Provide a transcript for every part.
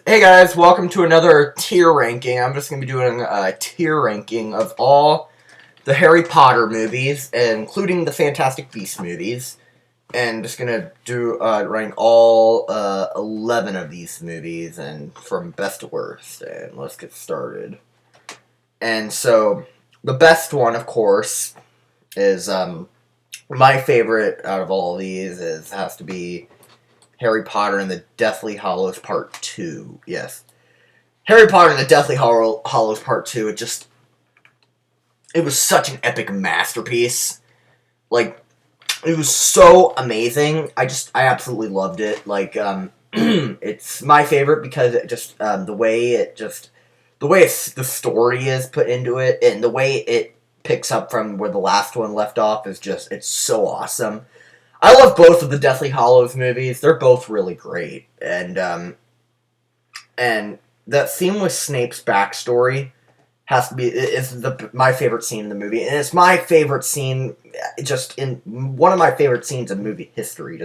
Hey guys, welcome to another tier ranking. I'm just going to be doing a tier ranking of all the Harry Potter movies, including the Fantastic Beasts movies. And just going to do rank all 11 of these movies and from best to worst. And let's get started. And so, the best one, of course, is my favorite out of all of these has to be Harry Potter and the Deathly Hallows Part 2. Yes. Harry Potter and the Deathly Hallows Part 2, it was such an epic masterpiece. Like, it was so amazing. I absolutely loved it. It's my favorite because the story is put into it, and the way it picks up from where the last one left off it's so awesome. I love both of the Deathly Hallows movies. They're both really great. And that scene with Snape's backstory has to be is my favorite scene in the movie, and it's my favorite scene, just in one of my favorite scenes in movie history.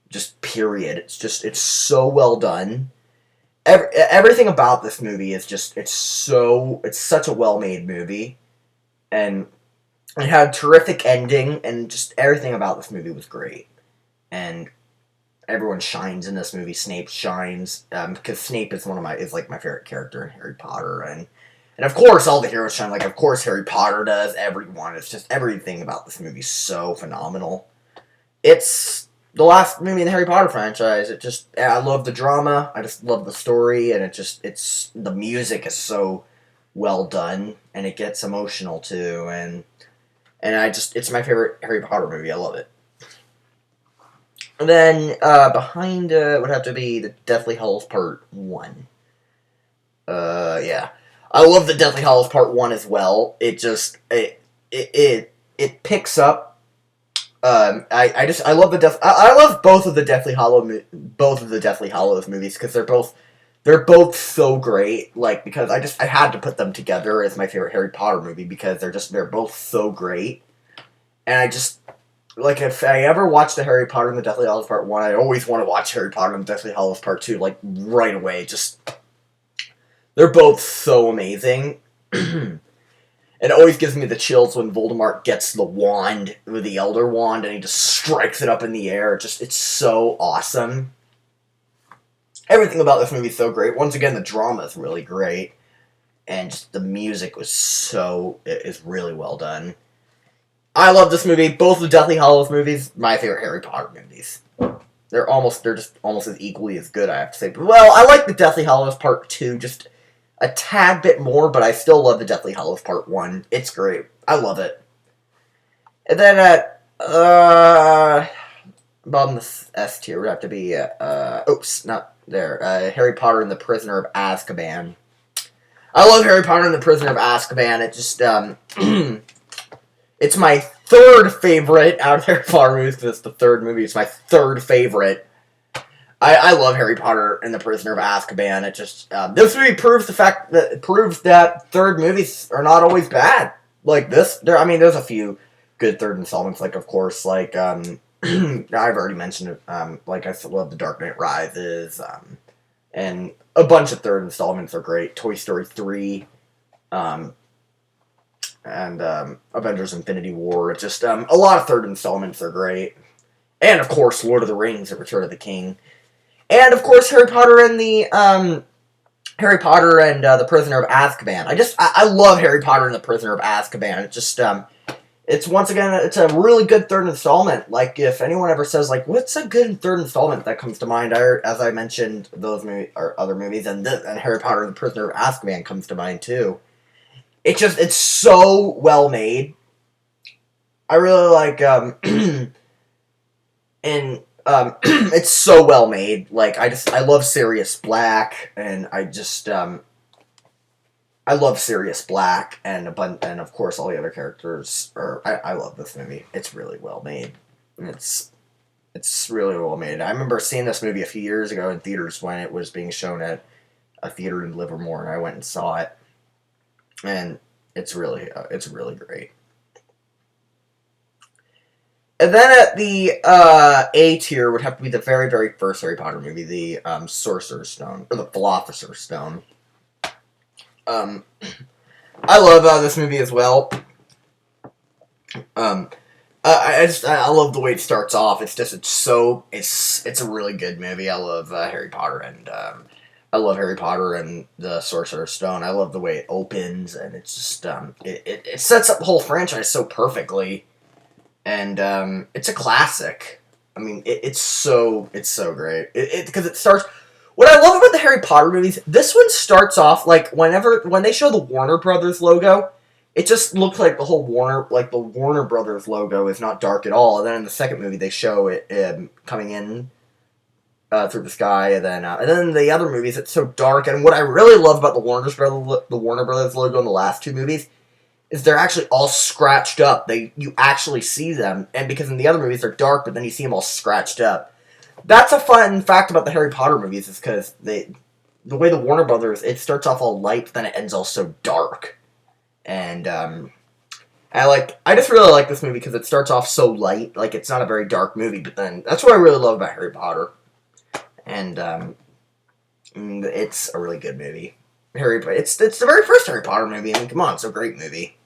Just period. It's so well done. Everything about this movie is just it's such a well made movie, and it had a terrific ending, and just everything about this movie was great. And everyone shines in this movie. Snape shines because Snape is like my favorite character in Harry Potter, and of course all the heroes shine. Like of course Harry Potter does. Everyone. It's just everything about this movie is so phenomenal. It's the last movie in the Harry Potter franchise. I love the drama. I just love the story, and it's the music is so well done, and it gets emotional too, and it's my favorite Harry Potter movie. I love it. And then behind would have to be the Deathly Hallows Part 1. Yeah. I love the Deathly Hallows Part 1 as well. It picks up. I love I love both of the Deathly Hallows movies because they're both so great. Like because I had to put them together as my favorite Harry Potter movie because they're both so great. And like if I ever watch the Harry Potter and the Deathly Hallows Part 1, I always want to watch Harry Potter and the Deathly Hallows Part 2 like right away. Just they're both so amazing. It always gives me the chills when Voldemort gets the wand with the Elder Wand and he just strikes it up in the air. It's so awesome. Everything about this movie is so great. Once again, the drama is really great, and just the music is really well done. I love this movie. Both the Deathly Hallows movies, my favorite Harry Potter movies. They're just almost as equally as good, I have to say. But, well, I like the Deathly Hallows Part 2 just a tad bit more, but I still love the Deathly Hallows Part 1. It's great. I love it. And then bottom of the S tier would have to be, oops, not there. Harry Potter and the Prisoner of Azkaban. I love Harry Potter and the Prisoner of Azkaban. It's my third favorite out of Harry Potter movies because it's the third movie. It's my third favorite. I love Harry Potter and the Prisoner of Azkaban. This movie proves that third movies are not always bad. Like this, there's a few good third installments. Like of course, I've already mentioned it. Like I love The Dark Knight Rises, and a bunch of third installments are great. Toy Story 3, and Avengers: Infinity War. A lot of third installments are great, and of course, Lord of the Rings: The Return of the King. And of course, Harry Potter and the Prisoner of Azkaban. I love Harry Potter and the Prisoner of Azkaban. It's once again it's a really good third installment. Like if anyone ever says like what's a good third installment that comes to mind, as I mentioned those or other movies, and Harry Potter and the Prisoner of Azkaban comes to mind too. It's so well made. I really like and it's so well made. Like I love Sirius Black, and I love Sirius Black, and of course all the other characters. I love this movie. It's really well made. It's really well made. I remember seeing this movie a few years ago in theaters when it was being shown at a theater in Livermore, and I went and saw it, and it's really great. And then at the A tier would have to be the very, very first Harry Potter movie, the Sorcerer's Stone, or the Philosopher's Stone. Um, I love this movie as well. Um, I love the way it starts off. It's a really good movie. I love Harry Potter and I love Harry Potter and the Sorcerer's Stone. I love the way it opens, and it's just it sets up the whole franchise so perfectly, and it's a classic. I mean, it's so great. Because it starts. What I love about the Harry Potter movies, this one starts off like when they show the Warner Brothers logo, it just looks like the Warner Brothers logo is not dark at all. And then in the second movie, they show it coming in through the sky, and then the other movies, it's so dark. And what I really love about the Warner Brothers logo in the last two movies is they're actually all scratched up. You actually see them, and because in the other movies they're dark, but then you see them all scratched up. That's a fun fact about the Harry Potter movies, is because the way the Warner Brothers, it starts off all light, but then it ends all so dark. And I just really like this movie because it starts off so light, like it's not a very dark movie, but then that's what I really love about Harry Potter. And it's a really good movie. It's the very first Harry Potter movie. I mean, come on, it's a great movie.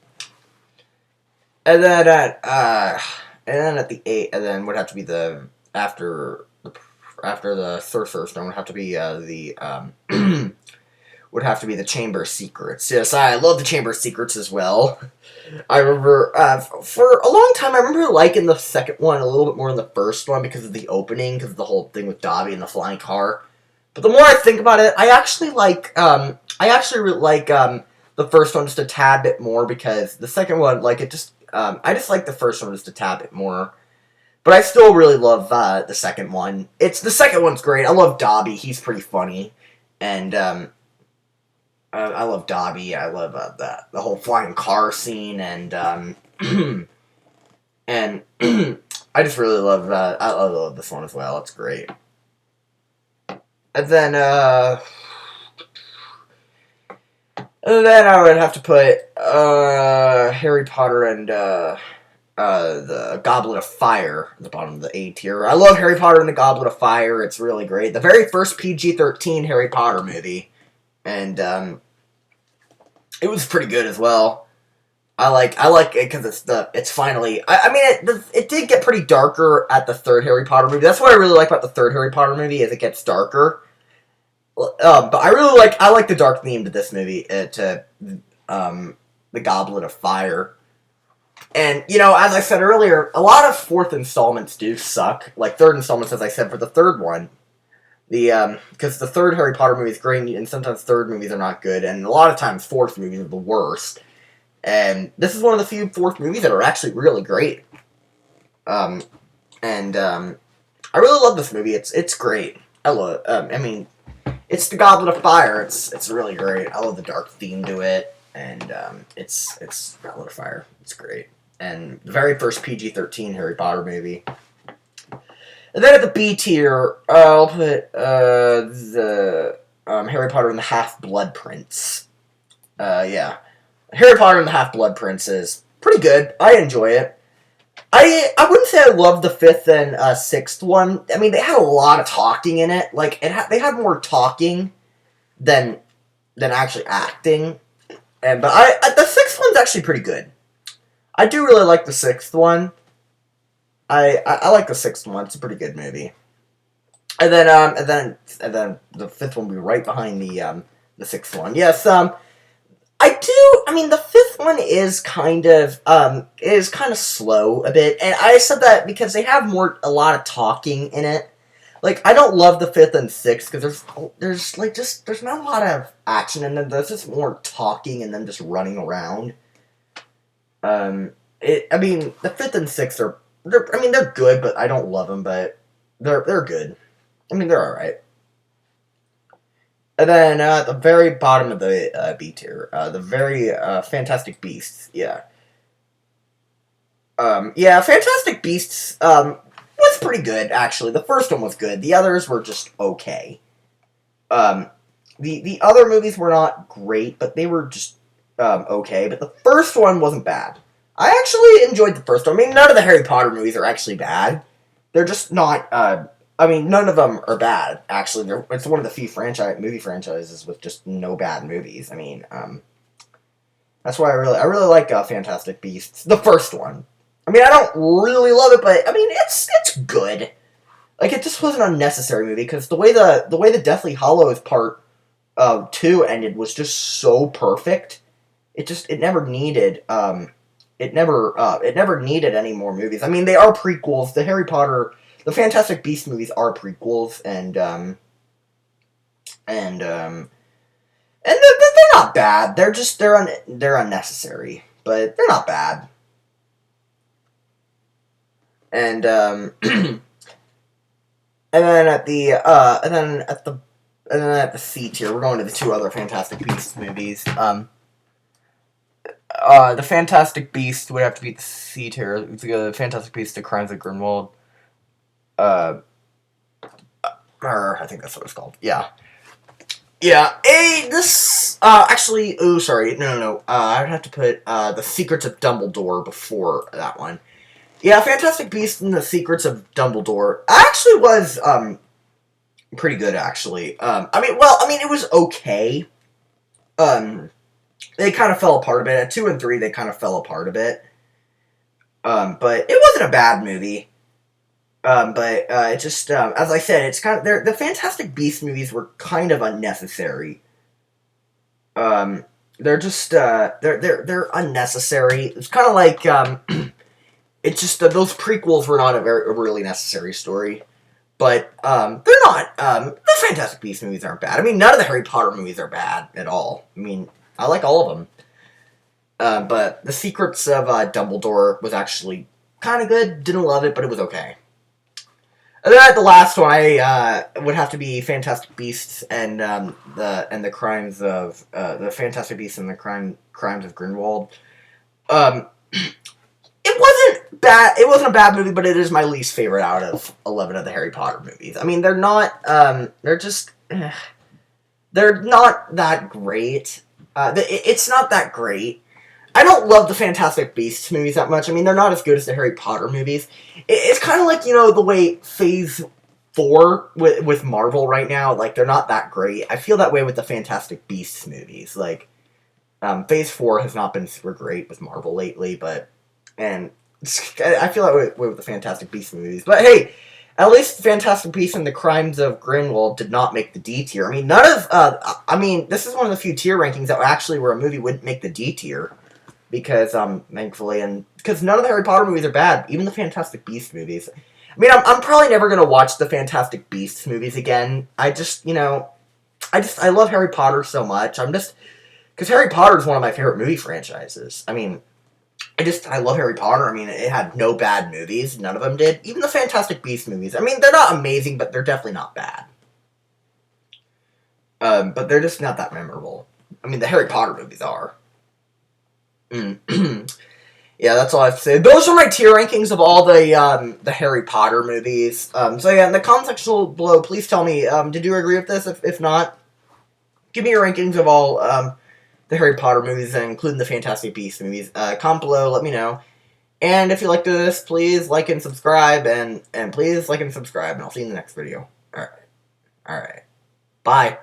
And then at the 8, and then would have to be the after the Sorcerer's Stone would have to be would have to be the Chamber of Secrets. Yes, I love the Chamber of Secrets as well. I remember for a long time I remember liking the second one a little bit more than the first one because of the opening, because of the whole thing with Dobby and the flying car. But the more I think about it, I actually like the first one just a tad bit more, because the second one, I just like the first one just a tad bit more. But I still really love the second one. The second one's great. I love Dobby. He's pretty funny. And I love Dobby. I love the whole flying car scene. And and I just really love I love this one as well. It's great. And then I would have to put Harry Potter and the Goblet of Fire at the bottom of the A tier. I love Harry Potter and the Goblet of Fire. It's really great. The very first PG-13 Harry Potter movie. And it was pretty good as well. I like it because it's finally. It did get pretty darker at the third Harry Potter movie. That's what I really like about the third Harry Potter movie, is it gets darker. But I like the dark theme to this movie, to the Goblet of Fire. And, as I said earlier, a lot of fourth installments do suck. Like, third installments, as I said, for the third one. Because the third Harry Potter movie is great, and sometimes third movies are not good, and a lot of times fourth movies are the worst. And this is one of the few fourth movies that are actually really great. I really love this movie. It's great. I love it's the Goblet of Fire. It's really great. I love the dark theme to it, and it's Goblet of Fire. It's great. And the very first PG-13 Harry Potter movie. And then at the B tier, I'll put the Harry Potter and the Half-Blood Prince. Yeah. Harry Potter and the Half-Blood Prince is pretty good. I enjoy it. I wouldn't say I love the fifth and sixth one. I mean, they had a lot of talking in it. Like, they had more talking than actually acting. But the sixth one's actually pretty good. I do really like the sixth one. I like the sixth one. It's a pretty good movie. And then the fifth one will be right behind the sixth one. Yes, the fifth one is kind of slow a bit, and I said that because they have a lot of talking in it. Like, I don't love the fifth and sixth because there's not a lot of action in them. There's just more talking and them just running around. The fifth and sixth they're good, but I don't love them, but they're good. I mean, they're alright. And then, at the very bottom of the B tier, the very, Fantastic Beasts, yeah. Fantastic Beasts, was pretty good, actually. The first one was good. The others were just okay. The other movies were not great, but they were just, okay. But the first one wasn't bad. I actually enjoyed the first one. I mean, none of the Harry Potter movies are actually bad. They're just not. I mean, none of them are bad. Actually, it's one of the few movie franchises with just no bad movies. I mean, that's why I really like Fantastic Beasts, the first one. I mean, I don't really love it, but I mean, it's good. Like, it just was an unnecessary movie because the way the Deathly Hallows part 2 ended was just so perfect. It never needed it never needed any more movies. I mean, they are prequels. The Fantastic Beasts movies are prequels, and they're not bad. They're unnecessary, but they're not bad. And and then at the C tier, we're going to the two other Fantastic Beasts movies. The Fantastic Beast would have to be the C tier. The Fantastic Beasts: The Crimes of Grindelwald. Or I think that's what it's called. Yeah. Yeah. Actually, oh, sorry. No. I'd have to put, The Secrets of Dumbledore before that one. Yeah, Fantastic Beasts and The Secrets of Dumbledore actually was, pretty good, actually. I mean, it was okay. They kind of fell apart a bit. At 2 and 3, they kind of fell apart a bit. But it wasn't a bad movie. It just, as I said, it's kind of, the Fantastic Beasts movies were kind of unnecessary. They're just, they're unnecessary. It's kind of like, it's just that those prequels were not a really necessary story. But, they're not, the Fantastic Beasts movies aren't bad. I mean, none of the Harry Potter movies are bad at all. I mean, I like all of them. But The Secrets of, Dumbledore was actually kind of good. Didn't love it, but it was okay. And then the last one, I would have to be Fantastic Beasts and the Crimes of the Fantastic Beasts and the Crimes of Grindelwald. It wasn't bad. It wasn't a bad movie, but it is my least favorite out of 11 of the Harry Potter movies. I mean, they're not. They're just. They're not that great. It's not that great. I don't love the Fantastic Beasts movies that much. I mean, they're not as good as the Harry Potter movies. It's kind of like, the way Phase 4 with Marvel right now, like, they're not that great. I feel that way with the Fantastic Beasts movies. Like, Phase 4 has not been super great with Marvel lately, and I feel that way with the Fantastic Beasts movies. But hey, at least Fantastic Beasts and the Crimes of Grindelwald did not make the D tier. I mean, this is one of the few tier rankings that actually where a movie wouldn't make the D tier. Because, thankfully, and because none of the Harry Potter movies are bad, even the Fantastic Beasts movies. I mean, I'm probably never going to watch the Fantastic Beasts movies again. I love Harry Potter so much. Because Harry Potter is one of my favorite movie franchises. I mean, I love Harry Potter. I mean, it had no bad movies. None of them did. Even the Fantastic Beasts movies. I mean, they're not amazing, but they're definitely not bad. But they're just not that memorable. I mean, the Harry Potter movies are. Yeah, that's all I have to say. Those are my tier rankings of all the Harry Potter movies. So yeah, in the comment section below, please tell me, did you agree with this? If not, give me your rankings of all the Harry Potter movies, including the Fantastic Beasts movies. Comment below, let me know. And if you liked this, please like and subscribe, and please like and subscribe, and I'll see you in the next video. Alright. Bye.